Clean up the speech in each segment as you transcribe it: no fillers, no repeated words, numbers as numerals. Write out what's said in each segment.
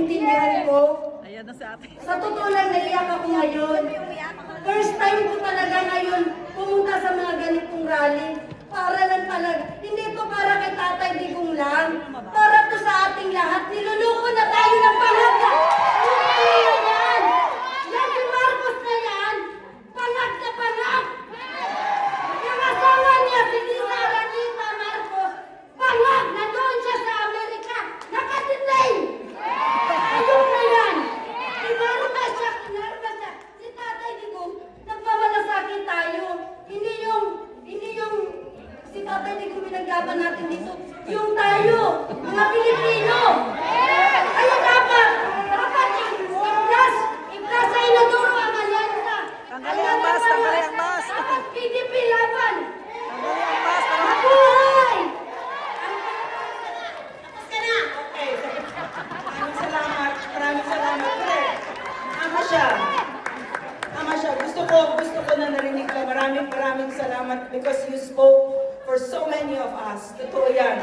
naiintindihan ko. Ayan na sa atin. Sa totoo lang, naiyak ako ngayon. First time ko talaga ngayon pumunta sa mga ganitong rally. Para lang talaga. Hindi ito para kay Tatay Digong lang. Para to sa ating lahat. Niluluko na tayo ng pangaka. Yan! Yan si Marcos na yan! Pangak na pangak! Yung asawa niya, si Lisa Ranita Marcos, pangak na doon siya sa Amerika. Nakadetain! Ayun na yan! Kinarma siya. Si Tatay Digong, nagmamalasakit tayo. Hindi yung si Tatay Digong pinaglaban natin dito. Yung tayo, mga Pilipino. Ayun dapat i-plus sa Inodoro ang alyansa. Tanggalin ang bas, tanggalin ang bas. Dapat PDP laban. Tanggalin ang bas. Mabuhay! Tapos ka na! Okay. Maraming salamat. Maraming salamat. Tama siya. Tama siya. Gusto ko na narinig ka. Maraming salamat because you spoke for so many of us. Totoo yan.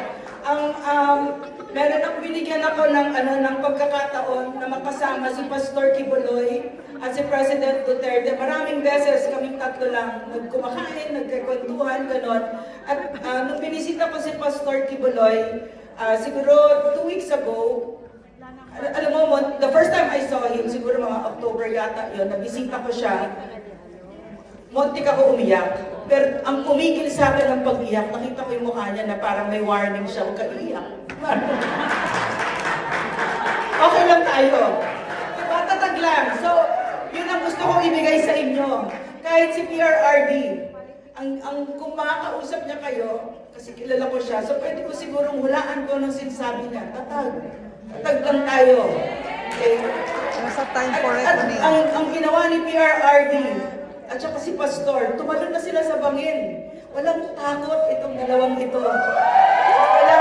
Meron binigyan ako ng pagkakataon na makasama si Pastor Kibuloy at si President Duterte. Maraming beses kaming tatlo lang nagkumakain, nagkakwentuhan, ganon. At nung binisita ko si Pastor Kibuloy, siguro 2 weeks ago, alam mo, the first time I saw him, siguro mga October yata yun, nabisita ko siya, muntik ako umiyak. Pero ang pumigil sa akin ng pag-iyak, nakita ko yung mukha niya na parang may warning siya, huwag ka iiyak. Okay lang tayo. Diba, tatag lang. So, yun ang gusto kong ibigay sa inyo. Kahit si PRRD, kung makakausap niya kayo, kasi kilala ko siya, so pwede ko sigurong hulaan ko ng sinasabi niya. Tatag lang tayo. Okay? Nasa time for it. Ang ginawa ni PRRD, at saka si Pastor, tumalon na sila sa bangin. Walang takot itong dalawang ito. Wala.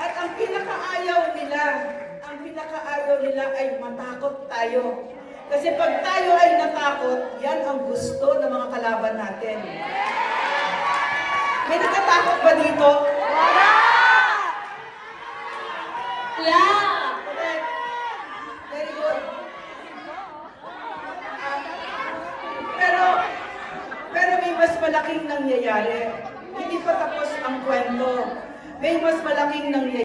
At ang pinakaayaw nila ay matakot tayo. Kasi pag tayo ay natakot, yan ang gusto ng mga kalaban natin. May natatakot ba dito? Wala! Wala! Very good. Pero may mas malaking nangyayari. Hindi pa tapos ang kwento. May mas malaking nangyayari.